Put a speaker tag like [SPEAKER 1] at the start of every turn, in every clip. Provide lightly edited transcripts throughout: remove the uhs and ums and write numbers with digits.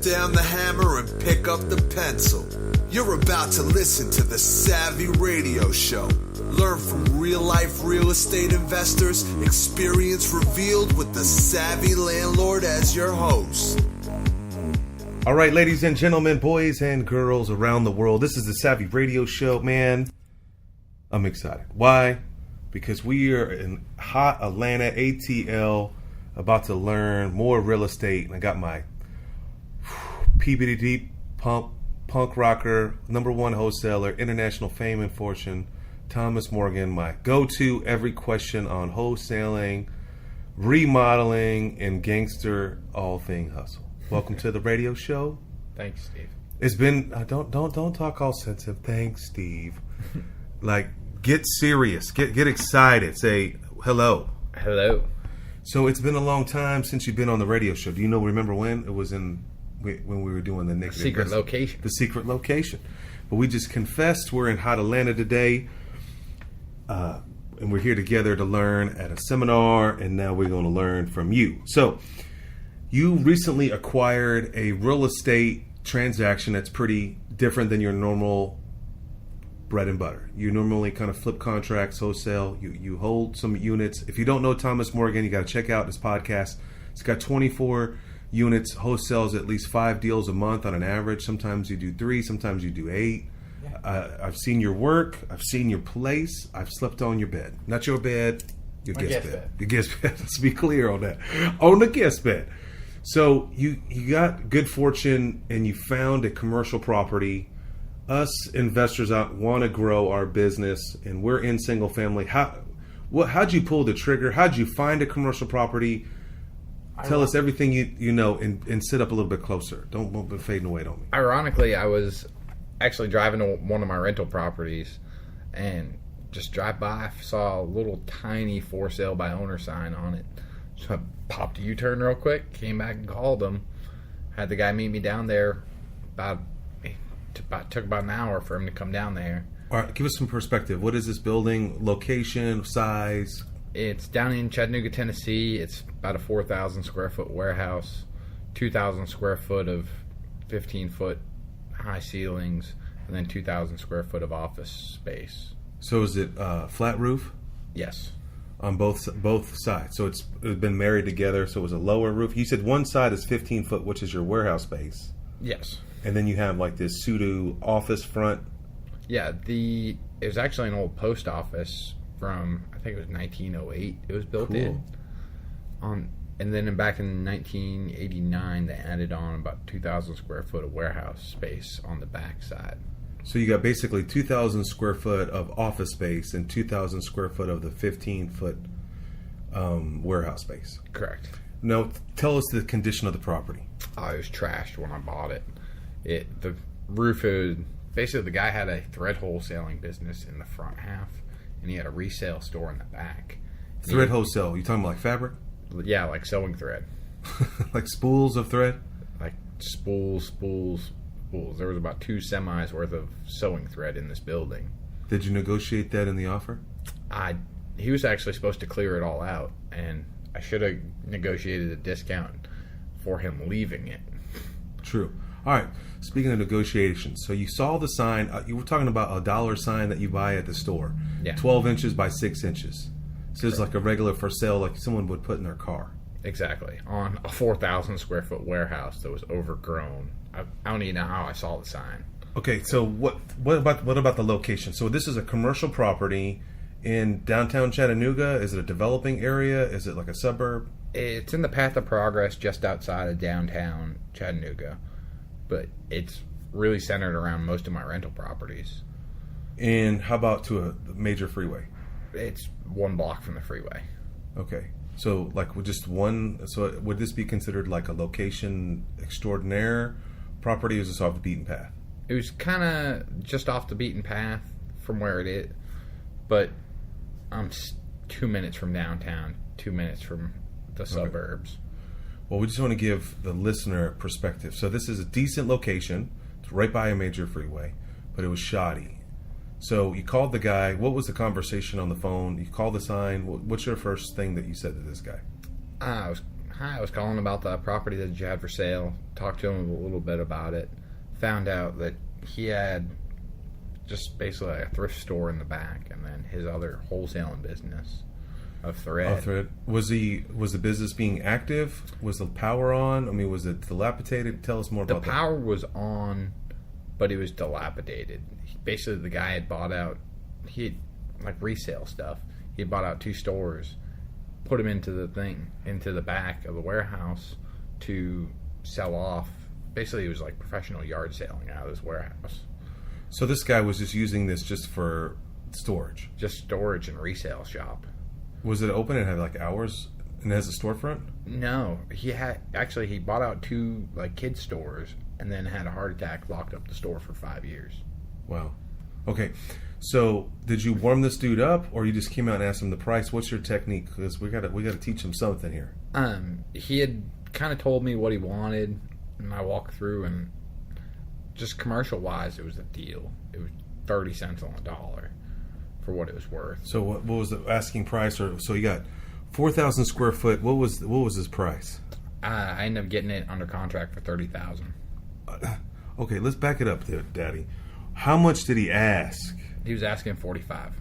[SPEAKER 1] down the hammer and pick up the pencil. You're about to listen to the Savvy Radio Show. Learn from real-life real estate investors, experience revealed with the Savvy Landlord as your host.
[SPEAKER 2] All right, ladies and gentlemen, boys and girls around the world, this is the Savvy Radio Show. Man, I'm excited. Why? Because we are in hot Atlanta, ATL, about to learn more real estate. And I got my PBD punk rocker, #1 wholesaler, international fame and fortune, Thomas Morgan, my go-to every question on wholesaling, remodeling, and gangster all thing hustle. Welcome to the radio show.
[SPEAKER 3] Thanks, Steve.
[SPEAKER 2] It's been don't talk all sensitive. Thanks, Steve. Like, get serious, get excited. Say hello.
[SPEAKER 3] Hello.
[SPEAKER 2] So it's been a long time since you've been on the radio show. Do you remember when? It was when we were doing the negative
[SPEAKER 3] secret location.
[SPEAKER 2] The secret location. But we just confessed we're in hot Atlanta today. And we're here together to learn at a seminar, and now we're going to learn from you. So you recently acquired a real estate transaction that's pretty different than your normal bread and butter. You normally kind of flip contracts, wholesale. You hold some units. If you don't know Thomas Morgan, you got to check out his podcast. It's got 24 units, wholesales at least 5 deals a month on an average. Sometimes you do 3, sometimes you do 8. I've seen your work. I've seen your place. I've slept on your bed. Not your bed, your guest bed. Your guest bed. Let's be clear on that. On the guest bed. So you got good fortune and you found a commercial property. Us investors out want to grow our business, and we're in single family. How'd you pull the trigger? How'd you find a commercial property? Tell us everything you know, and sit up a little bit closer. Don't be fading away on me.
[SPEAKER 3] Ironically, I was actually driving to one of my rental properties and just drive by, saw a little tiny for sale by owner sign on it. So I popped a U-turn real quick, came back and called them. Had the guy meet me down there. Took about an hour for him to come down there.
[SPEAKER 2] All right, give us some perspective. What is this building? Location, size?
[SPEAKER 3] It's down in Chattanooga, Tennessee. It's about a 4,000 square foot warehouse, 2,000 square foot of 15-foot high ceilings, and then 2,000 square foot of office space.
[SPEAKER 2] So is it flat roof?
[SPEAKER 3] Yes.
[SPEAKER 2] On both sides. So it's been married together, so it was a lower roof. You said one side is 15 foot, which is your warehouse space.
[SPEAKER 3] Yes.
[SPEAKER 2] And then you have like this pseudo office front.
[SPEAKER 3] Yeah, it was actually an old post office from, I think it was 1908. It was built in. And then back in 1989, they added on about 2,000 square foot of warehouse space on the back side.
[SPEAKER 2] So you got basically 2,000 square foot of office space and 2,000 square foot of the 15-foot warehouse space.
[SPEAKER 3] Correct.
[SPEAKER 2] Now, tell us the condition of the property.
[SPEAKER 3] Oh, it was trashed when I bought it. The roof basically, the guy had a thread wholesaling business in the front half, and he had a resale store in the back.
[SPEAKER 2] Thread wholesale? You talking about like fabric?
[SPEAKER 3] Yeah, like sewing thread.
[SPEAKER 2] Like spools of thread?
[SPEAKER 3] Like spools. There was about 2 semis worth of sewing thread in this building.
[SPEAKER 2] Did you negotiate that in the offer?
[SPEAKER 3] He was actually supposed to clear it all out, and I should have negotiated a discount for him leaving it. True.
[SPEAKER 2] All right. Speaking of negotiations, so you saw the sign. You were talking about a dollar sign that you buy at the store.
[SPEAKER 3] Yeah.
[SPEAKER 2] 12 inches by 6 inches. So it's like a regular for sale, like someone would put in their car.
[SPEAKER 3] Exactly. On a 4,000 square foot warehouse that was overgrown. I don't even know how I saw the sign.
[SPEAKER 2] Okay, so what about the location? So this is a commercial property in downtown Chattanooga. Is it a developing area? Is it like a suburb?
[SPEAKER 3] It's in the path of progress just outside of downtown Chattanooga, but it's really centered around most of my rental properties.
[SPEAKER 2] And how about to a major freeway?
[SPEAKER 3] It's 1 block from the freeway.
[SPEAKER 2] Okay. So like with just one, so would this be considered like a location extraordinaire property, or is this off the beaten path?
[SPEAKER 3] It was kind of just off the beaten path from where it is, but I'm 2 minutes from downtown, 2 minutes from the suburbs.
[SPEAKER 2] Well, we just want to give the listener perspective. So this is a decent location. It's right by a major freeway, but it was shoddy. So you called the guy. What was the conversation on the phone? You called the sign. What's your first thing that you said to this guy?
[SPEAKER 3] I was Hi, I was calling about the property that you had for sale. Talked to him a little bit about it. Found out that he had just basically a thrift store in the back, and then his other wholesaling business of thread.
[SPEAKER 2] Oh, thread. Was the business being active? Was the power on? I mean, was it dilapidated? Tell us more about that.
[SPEAKER 3] The power was on, but it was dilapidated. Basically, the guy had bought out, like resale stuff. He had bought out 2 stores, put them into the back of the warehouse to sell off. Basically, it was like professional yard selling out of this warehouse.
[SPEAKER 2] So this guy was just using this just for storage?
[SPEAKER 3] Just storage and resale shop.
[SPEAKER 2] Was it open and had like hours and it has a storefront?
[SPEAKER 3] No, he bought out 2 like kids stores and then had a heart attack, locked up the store for 5 years.
[SPEAKER 2] Wow. Okay. So did you warm this dude up, or you just came out and asked him the price? What's your technique? Because we gotta teach him something here.
[SPEAKER 3] He had kind of told me what he wanted, and I walked through, and just commercial wise, it was a deal. It was 30 cents on the dollar for what it was worth.
[SPEAKER 2] So what was the asking price? Or so you got 4,000 square foot. What was his price?
[SPEAKER 3] I ended up getting it under contract for $30,000.
[SPEAKER 2] Okay, let's back it up there, Daddy. How much did he ask?
[SPEAKER 3] He was asking $45,000.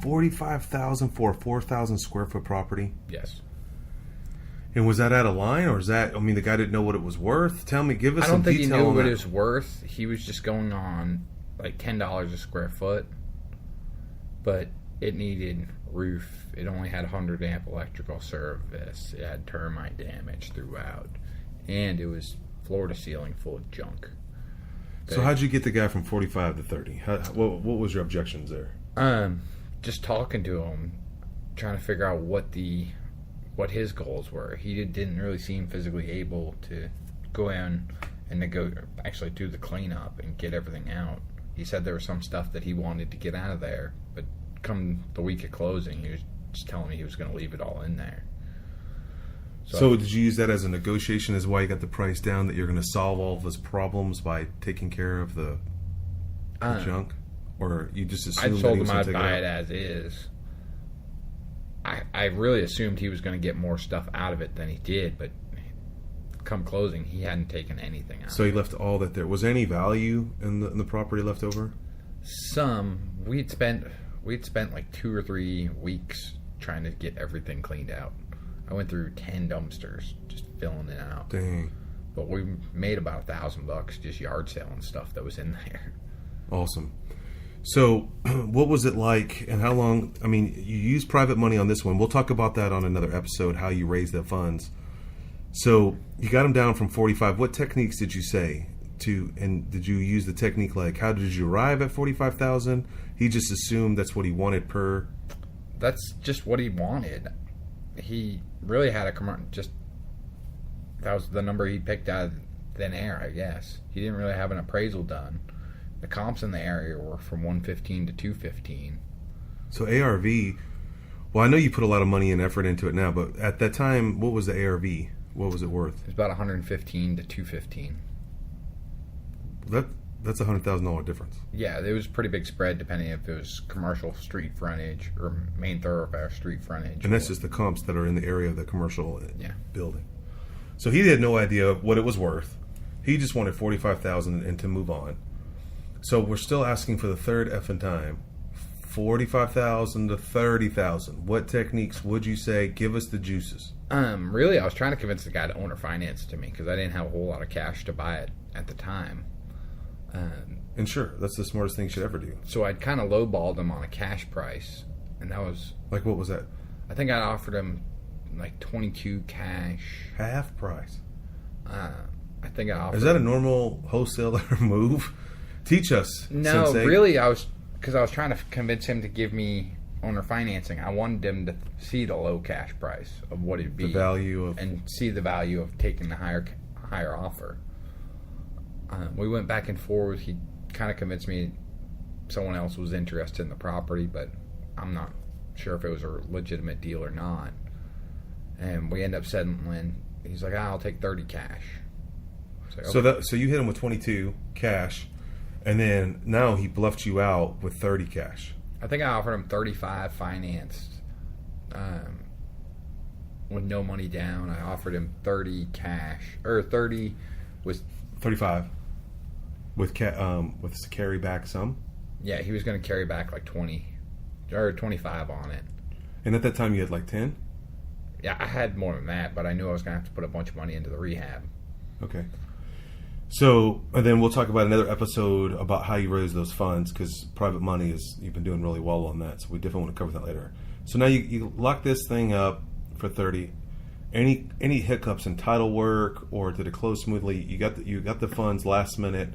[SPEAKER 2] $45,000 for a 4,000 square foot property.
[SPEAKER 3] Yes.
[SPEAKER 2] And was that out of line, or is that? I mean, the guy didn't know what it was worth. Tell me, give us some detail.
[SPEAKER 3] I don't think he knew
[SPEAKER 2] on
[SPEAKER 3] what
[SPEAKER 2] that.
[SPEAKER 3] it was worth. He was just going on like $10 a square foot, but it needed roof. It only had 100 amp electrical service. It had termite damage throughout, and it was floor to ceiling full of junk.
[SPEAKER 2] So how'd you get the guy from 45 to 30? What was your objections there?
[SPEAKER 3] Just talking to him, trying to figure out what his goals were. He didn't really seem physically able to go in and actually do the cleanup and get everything out. He said there was some stuff that he wanted to get out of there, but come the week of closing, he was just telling me he was going to leave it all in there.
[SPEAKER 2] So did you use that as a negotiation as why you got the price down, that you're going to solve all of his problems by taking care of the junk? Or you just assumed
[SPEAKER 3] I
[SPEAKER 2] that he
[SPEAKER 3] told
[SPEAKER 2] was
[SPEAKER 3] him
[SPEAKER 2] going to
[SPEAKER 3] I'd
[SPEAKER 2] take
[SPEAKER 3] buy
[SPEAKER 2] it
[SPEAKER 3] it
[SPEAKER 2] out?
[SPEAKER 3] as is. I really assumed he was going to get more stuff out of it than he did, but come closing, he hadn't taken anything out.
[SPEAKER 2] So he left all that there. Was there any value in the property left over?
[SPEAKER 3] Some. We'd spent like 2 or 3 weeks trying to get everything cleaned out. I went through 10 dumpsters just filling it out.
[SPEAKER 2] Dang.
[SPEAKER 3] But we made about $1,000 just yard selling stuff that was in there.
[SPEAKER 2] Awesome. So what was it like, and how long? I mean, you used private money on this one. We'll talk about that on another episode, how you raised the funds. So you got him down from 45. What techniques did you say to, and did you use the technique like, how did you arrive at 45,000? He just assumed that's what he wanted per.
[SPEAKER 3] That's just what he wanted. He really had that was the number he picked out of thin air, I guess. He didn't really have an appraisal done. The comps in the area were from 115 to 215.
[SPEAKER 2] So ARV, well, I know you put a lot of money and effort into it now, but at that time, what was the ARV? What was it worth?
[SPEAKER 3] It was about 115 to 215.
[SPEAKER 2] That's $100,000 difference.
[SPEAKER 3] Yeah, it was a pretty big spread depending if it was commercial street frontage or main thoroughfare street frontage.
[SPEAKER 2] And that's just the comps that are in the area of the commercial building. So he had no idea what it was worth. He just wanted $45,000 and to move on. So we're still asking for the third effing time. $45,000 to $30,000. What techniques would you say? Give us the juices.
[SPEAKER 3] Really, I was trying to convince the guy to owner finance to me because I didn't have a whole lot of cash to buy it at the time.
[SPEAKER 2] And sure, that's the smartest thing you should ever do.
[SPEAKER 3] So I'd kind of lowballed him on a cash price, and that was
[SPEAKER 2] like, what was that?
[SPEAKER 3] I think I offered him like 22 cash.
[SPEAKER 2] Half price.
[SPEAKER 3] I think I offered.
[SPEAKER 2] Is that a normal wholesaler move? Teach us.
[SPEAKER 3] No,
[SPEAKER 2] Sensei.
[SPEAKER 3] really, because I was trying to convince him to give me owner financing. I wanted him to see the low cash price of what it'd be,
[SPEAKER 2] the value of,
[SPEAKER 3] and see the value of taking the higher offer. We went back and forth. He kind of convinced me someone else was interested in the property, but I'm not sure if it was a legitimate deal or not. And we end up settling. He's like, I'll take 30 cash. Like, okay.
[SPEAKER 2] So you hit him with 22 cash, and then now he bluffed you out with 30 cash.
[SPEAKER 3] I think I offered him 35 financed. with no money down. I offered him 30 cash, or 30 was
[SPEAKER 2] 35 with carry back some.
[SPEAKER 3] Yeah, he was going to carry back like 20 or 25 on it.
[SPEAKER 2] And at that time, you had like 10.
[SPEAKER 3] Yeah, I had more than that, but I knew I was going to have to put a bunch of money into the rehab.
[SPEAKER 2] Okay. So, and then we'll talk about another episode about how you raise those funds, because private money you've been doing really well on that. So we definitely want to cover that later. So now you lock this thing up for 30. Any hiccups in title work, or did it close smoothly? You got the funds last minute,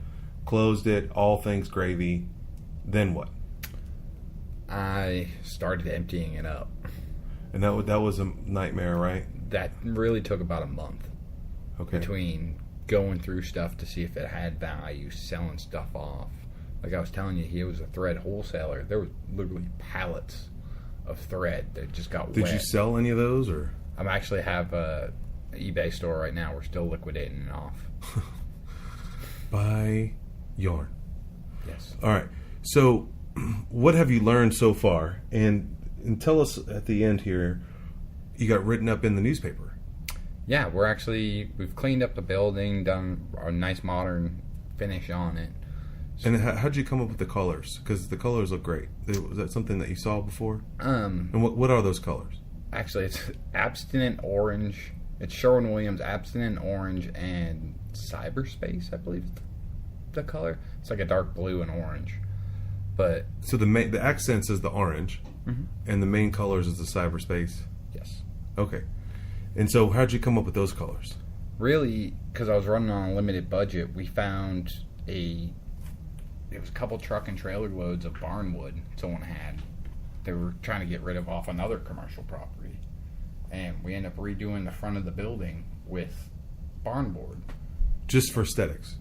[SPEAKER 2] closed it, all things gravy. Then what?
[SPEAKER 3] I started emptying it up.
[SPEAKER 2] And that was a nightmare, right?
[SPEAKER 3] That really took about a month.
[SPEAKER 2] Okay.
[SPEAKER 3] Between going through stuff to see if it had value, selling stuff off. Like I was telling you, he was a thread wholesaler. There was literally pallets of thread that just got wet.
[SPEAKER 2] Did you sell any of those, or?
[SPEAKER 3] I actually have an eBay store right now. We're still liquidating it off.
[SPEAKER 2] Buy yarn.
[SPEAKER 3] Yes.
[SPEAKER 2] All right. So, what have you learned so far? And tell us at the end here, you got written up in the newspaper.
[SPEAKER 3] Yeah, we've cleaned up the building, done a nice modern finish on it. So,
[SPEAKER 2] and how'd you come up with the colors? Because the colors look great. Was that something that you saw before? And what are those colors?
[SPEAKER 3] Actually, it's abstinent orange. It's Sherwin-Williams abstinent orange and cyberspace, I believe, the color. It's like a dark blue and orange. But
[SPEAKER 2] so the accents is the orange,
[SPEAKER 3] mm-hmm.
[SPEAKER 2] and the main colors is the cyberspace.
[SPEAKER 3] Yes.
[SPEAKER 2] Okay. And so, how'd you come up with those colors?
[SPEAKER 3] Really, because I was running on a limited budget, we found it was a couple truck and trailer loads of barnwood someone had. They were trying to get rid of off another commercial property, and we ended up redoing the front of the building with barnboard.
[SPEAKER 2] Just for aesthetics.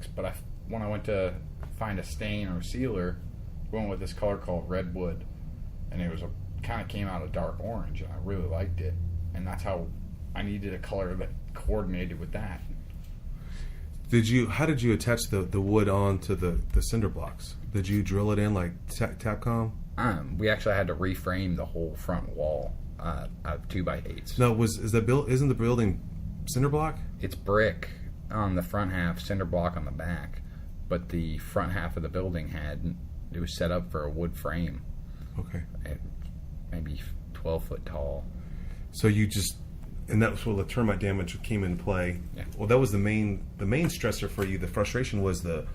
[SPEAKER 3] But when I went to find a stain or sealer, we went with this color called redwood, and it was kind of came out a dark orange, and I really liked it, and that's how I needed a color that coordinated with that.
[SPEAKER 2] How did you attach the wood onto the cinder blocks? Did you drill it in like Tapcom?
[SPEAKER 3] We actually had to reframe the whole front wall out of 2x8s.
[SPEAKER 2] No, isn't the building cinder block?
[SPEAKER 3] It's brick on the front half, cinder block on the back, but the front half of the building it was set up for a wood frame.
[SPEAKER 2] Okay.
[SPEAKER 3] Maybe 12 foot tall.
[SPEAKER 2] So and that's where the termite damage came into play.
[SPEAKER 3] Yeah.
[SPEAKER 2] Well, that was the main stressor for you. The frustration was the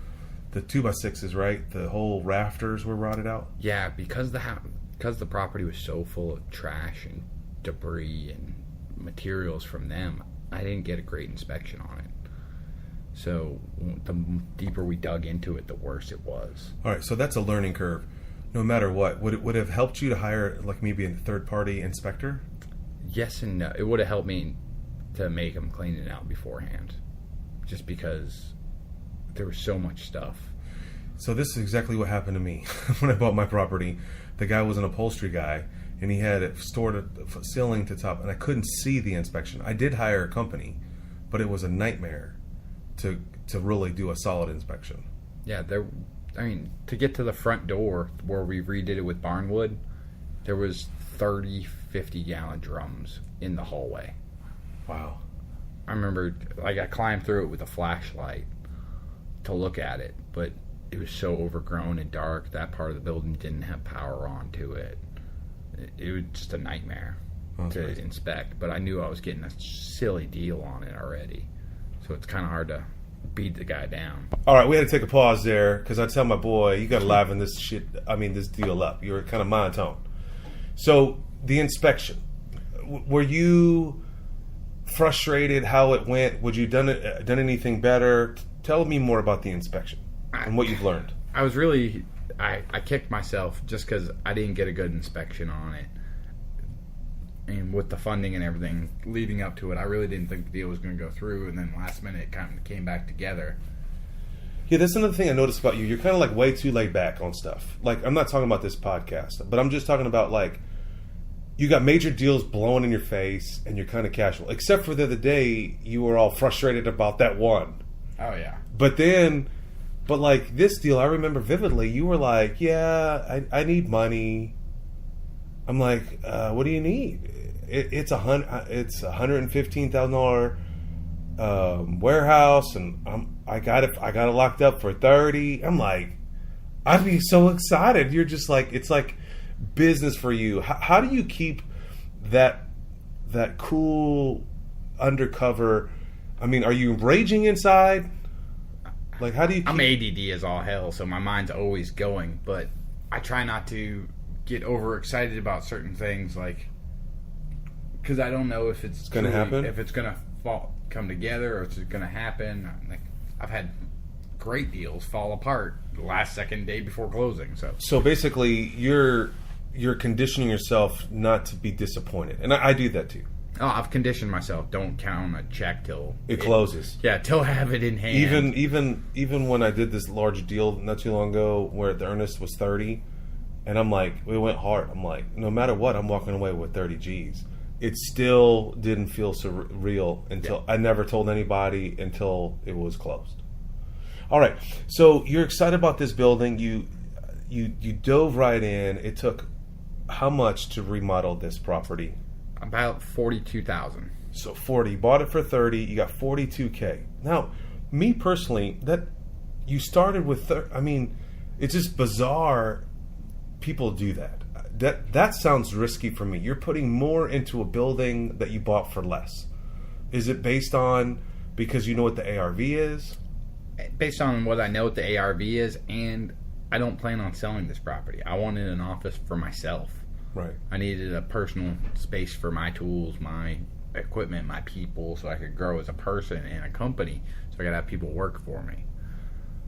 [SPEAKER 2] 2x6s, right? The whole rafters were rotted out.
[SPEAKER 3] Yeah, because the property was so full of trash and debris and materials from them, I didn't get a great inspection on it. So the deeper we dug into it, the worse it was.
[SPEAKER 2] All right, so that's a learning curve. No matter what, would it have helped you to hire like maybe a third-party inspector?
[SPEAKER 3] Yes and no. It would have helped me to make them clean it out beforehand, just because there was so much stuff.
[SPEAKER 2] So this is exactly what happened to me when I bought my property. The guy was an upholstery guy, and he had it stored at ceiling to top, and I couldn't see the inspection. I did hire a company, but it was a nightmare to really do a solid inspection.
[SPEAKER 3] Yeah, to get to the front door where we redid it with barnwood, there was 30 50-gallon drums in the hallway.
[SPEAKER 2] Wow.
[SPEAKER 3] I remember I climbed through it with a flashlight to look at it, but it was so overgrown and dark. That part of the building didn't have power onto it. It was just a nightmare to inspect, but I knew I was getting a silly deal on it already, so it's kind of hard to beat the guy down.
[SPEAKER 2] All right, we had to take a pause there because I tell my boy, you got to liven this this deal up. You're kind of monotone. So the inspection, were you frustrated how it went? Would you done anything better? Tell me more about the inspection and what you've learned.
[SPEAKER 3] I was I kicked myself just because I didn't get a good inspection on it. And with the funding and everything leading up to it, I really didn't think the deal was going to go through. And then last minute, it kind of came back together.
[SPEAKER 2] Yeah, that's another thing I noticed about you. You're kind of like way too laid back on stuff. Like, I'm not talking about this podcast, but I'm just talking about like, you got major deals blowing in your face and you're kind of casual. Except for the other day, you were all frustrated about that one.
[SPEAKER 3] Oh, yeah.
[SPEAKER 2] But like this deal, I remember vividly, you were like, yeah, I need money. I'm like, what do you need? it's $115,000 warehouse, and I got it locked up for 30. I'm like, I'd be so excited. You're just like, it's like business for you. How do you keep that cool undercover? I mean, are you raging inside? Like, how do you keep...
[SPEAKER 3] I'm ADD as all hell, so my mind's always going, but I try not to get overexcited about certain things, like, because I don't know if it's
[SPEAKER 2] going to happen,
[SPEAKER 3] if it's going to come together, or if it's going to happen. Like, I've had great deals fall apart the last second day before closing. So
[SPEAKER 2] basically, you're conditioning yourself not to be disappointed, and I do that too.
[SPEAKER 3] Oh, I've conditioned myself. Don't count a check till
[SPEAKER 2] it closes.
[SPEAKER 3] Yeah, till I have it in hand.
[SPEAKER 2] Even when I did this large deal not too long ago, where the earnest was 30, and I'm like, it went hard. I'm like, no matter what, I'm walking away with 30 G's. It still didn't feel so real until I never told anybody until it was closed. All right, so you're excited about this building. You dove right in. It took how much to remodel this property?
[SPEAKER 3] About $42,000.
[SPEAKER 2] So 40. You bought it for 30. You got $42K. Now, me personally, that you started with. I mean, it's just bizarre. People do that. That sounds risky for me. You're putting more into a building that you bought for less. Is it based on because you know what the ARV is?
[SPEAKER 3] Based on what I know what the ARV is, and I don't plan on selling this property. I wanted an office for myself.
[SPEAKER 2] Right.
[SPEAKER 3] I needed a personal space for my tools, my equipment, my people, so I could grow as a person and a company. So I could have people work for me.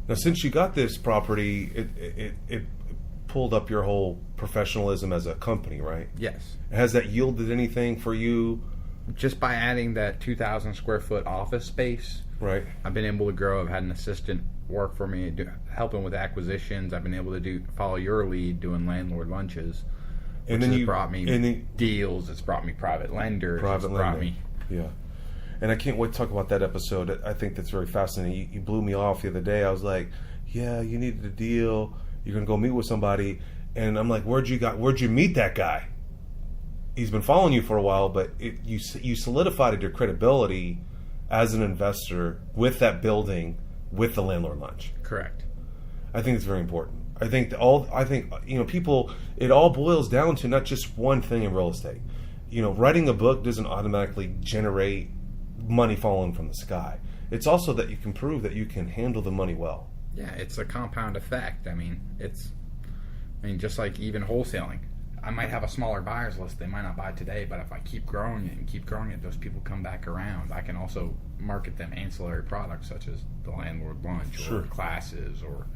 [SPEAKER 2] Now, since you got this property, it pulled up your whole professionalism as a company, right?
[SPEAKER 3] Yes.
[SPEAKER 2] Has that yielded anything for you?
[SPEAKER 3] Just by adding that 2,000 square foot office space,
[SPEAKER 2] right?
[SPEAKER 3] I've been able to grow. I've had an assistant work for me, helping with acquisitions. I've been able to follow your lead, doing landlord lunches. And then you brought me deals. It's brought me private lenders.
[SPEAKER 2] Yeah. And I can't wait to talk about that episode. I think that's very fascinating. You blew me off the other day. I was like, yeah, you needed a deal. You're going to go meet with somebody. And I'm like, where'd you meet that guy? He's been following you for a while, but you solidified your credibility as an investor with that building, with the landlord lunch.
[SPEAKER 3] Correct.
[SPEAKER 2] I think it's very important. I think people, it all boils down to not just one thing in real estate. Writing a book doesn't automatically generate money falling from the sky. It's also that you can prove that you can handle the money well.
[SPEAKER 3] Yeah, it's a compound effect. I mean, just like even wholesaling. I might have a smaller buyers list. They might not buy today, but if I keep growing it, those people come back around. I can also market them ancillary products such as the landlord lunch or classes or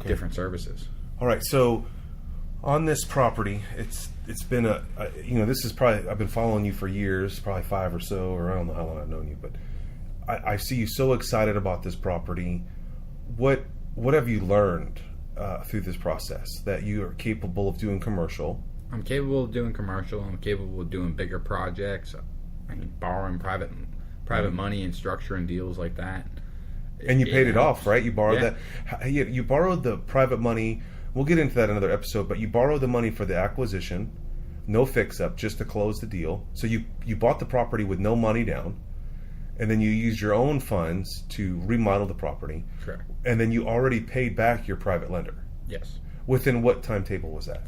[SPEAKER 3] different services.
[SPEAKER 2] All right, so on this property, it's been this is probably, I've been following you for years, probably 5 or so, or I don't know how long I've known you, but I see you so excited about this property. What have you learned through this process that you are capable of doing commercial?
[SPEAKER 3] I'm capable of doing commercial. I'm capable of doing bigger projects. Borrowing private money and structuring deals like that.
[SPEAKER 2] And you paid it off, right? You borrowed that. You borrowed the private money. We'll get into that in another episode. But you borrowed the money for the acquisition, no fix-up, just to close the deal. So you bought the property with no money down, and then you used your own funds to remodel the property.
[SPEAKER 3] Correct. And
[SPEAKER 2] then you already paid back your private lender.
[SPEAKER 3] Yes.
[SPEAKER 2] Within what timetable was that?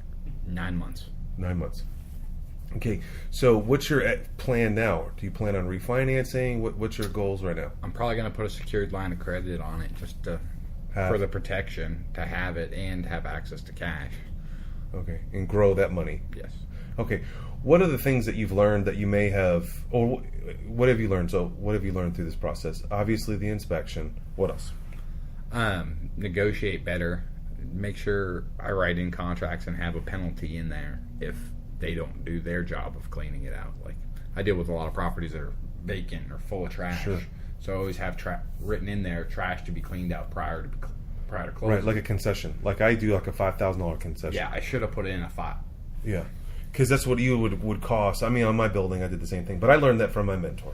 [SPEAKER 3] 9 months.
[SPEAKER 2] 9 months. Okay, so what's your plan now? Do you plan on refinancing? What's your goals right now?
[SPEAKER 3] I'm probably going to put a secured line of credit on it just for the protection, to have it and have access to cash.
[SPEAKER 2] Okay, and grow that money.
[SPEAKER 3] Yes.
[SPEAKER 2] Okay, what are the things that you've learned that you may have, or what have you learned? So what have you learned through this process? Obviously the inspection. What else?
[SPEAKER 3] Negotiate better. Make sure I write in contracts and have a penalty in there if they don't do their job of cleaning it out. Like, I deal with a lot of properties that are vacant or full of trash.
[SPEAKER 2] Sure.
[SPEAKER 3] So I always have written in there trash to be cleaned out prior to closing.
[SPEAKER 2] Right, like a concession. Like I do, like a $5,000 concession.
[SPEAKER 3] Yeah, I should have put it in a file.
[SPEAKER 2] Yeah, because that's what you would cost. I mean, on my building, I did the same thing, but I learned that from my mentor.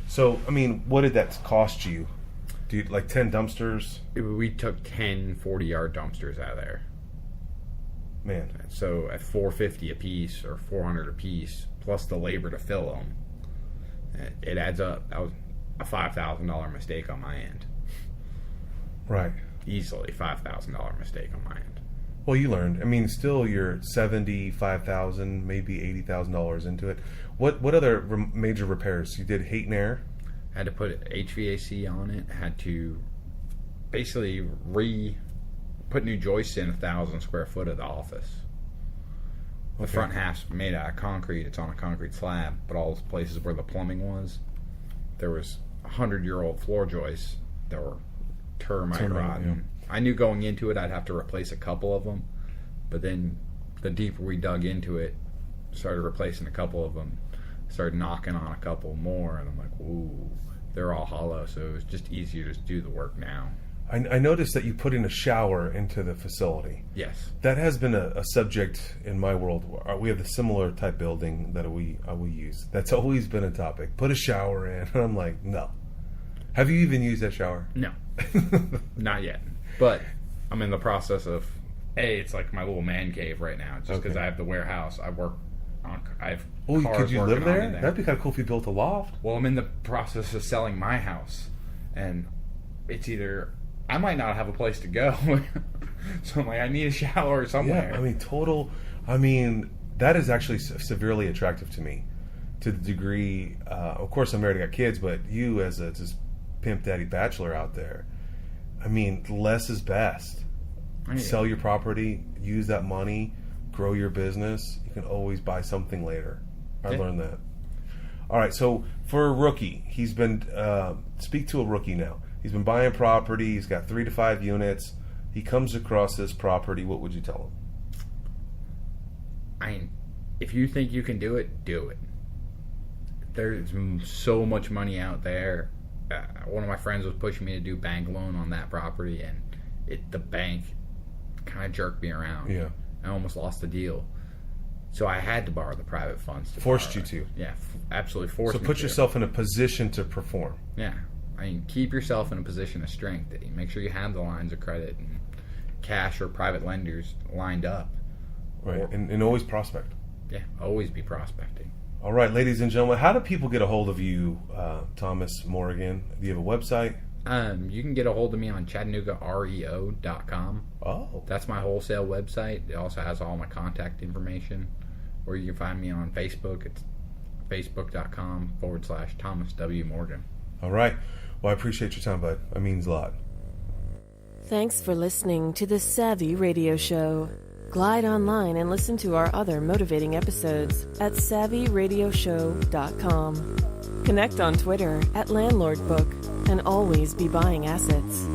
[SPEAKER 2] So, I mean, what did that cost you? Dude, like 10 dumpsters?
[SPEAKER 3] We took 10 40-yard dumpsters out of there.
[SPEAKER 2] Man.
[SPEAKER 3] So at $450 a piece or $400 a piece, plus the labor to fill them. It adds up. That was a $5,000 mistake on my end.
[SPEAKER 2] Right.
[SPEAKER 3] Easily $5,000 mistake on my end.
[SPEAKER 2] Well, you learned. I mean, still you're $75,000, maybe $80,000 into it. What other major repairs? You did heat and air?
[SPEAKER 3] Had to put HVAC on it. Had to basically put new joists in 1,000 square foot of the office. The front half's made out of concrete. It's on a concrete slab, but all those places where the plumbing was, there was 100-year-old floor joists that were termite rotten. Yeah. I knew going into it I'd have to replace a couple of them, but then the deeper we dug into it, started replacing a couple of them, started knocking on a couple more, and I'm like, ooh, they're all hollow, so it was just easier to do the work now.
[SPEAKER 2] I noticed that you put in a shower into the facility.
[SPEAKER 3] Yes.
[SPEAKER 2] That has been a subject in my world. We have the similar type building that we use. That's always been a topic. Put a shower in. And I'm like, no. Have you even used that shower?
[SPEAKER 3] No. Not yet. But I'm in the process of, it's like my little man cave right now. Just because I have the warehouse. I have cars.
[SPEAKER 2] Could you live there?
[SPEAKER 3] There?
[SPEAKER 2] That'd be kind of cool if you built a loft.
[SPEAKER 3] Well, I'm in the process of selling my house. And it's either... I might not have a place to go. So I'm like, I need a shower somewhere.
[SPEAKER 2] Yeah, that is actually severely attractive to me. To the degree, of course I'm married, I got kids, but you as a just pimp daddy bachelor out there, less is best. Sell your property, use that money, grow your business. You can always buy something later. I learned that. All right, so for a rookie, he's been, speak to a rookie now. He's been buying property. He's got 3 to 5 units. He comes across this property. What would you tell him?
[SPEAKER 3] If you think you can do it, do it. There's so much money out there. One of my friends was pushing me to do bank loan on that property, and the bank kind of jerked me around.
[SPEAKER 2] Yeah.
[SPEAKER 3] I almost lost the deal. So I had to borrow the private funds.
[SPEAKER 2] Forced you to.
[SPEAKER 3] Yeah, absolutely forced me to.
[SPEAKER 2] So put yourself in a position to perform.
[SPEAKER 3] Yeah. Keep yourself in a position of strength. Make sure you have the lines of credit and cash or private lenders lined up.
[SPEAKER 2] Right, and always prospect.
[SPEAKER 3] Yeah, always be prospecting.
[SPEAKER 2] All right, ladies and gentlemen, how do people get a hold of you, Thomas Morgan? Do you have a website?
[SPEAKER 3] You can get a hold of me on ChattanoogaREO.com.
[SPEAKER 2] Oh.
[SPEAKER 3] That's my wholesale website. It also has all my contact information. Or you can find me on Facebook. It's facebook.com/Thomas W. Morgan.
[SPEAKER 2] All right. Well, I appreciate your time, bud. That means a lot.
[SPEAKER 4] Thanks for listening to the Savvy Radio Show. Glide online and listen to our other motivating episodes at SavvyRadioShow.com. Connect on Twitter @LandlordBook and always be buying assets.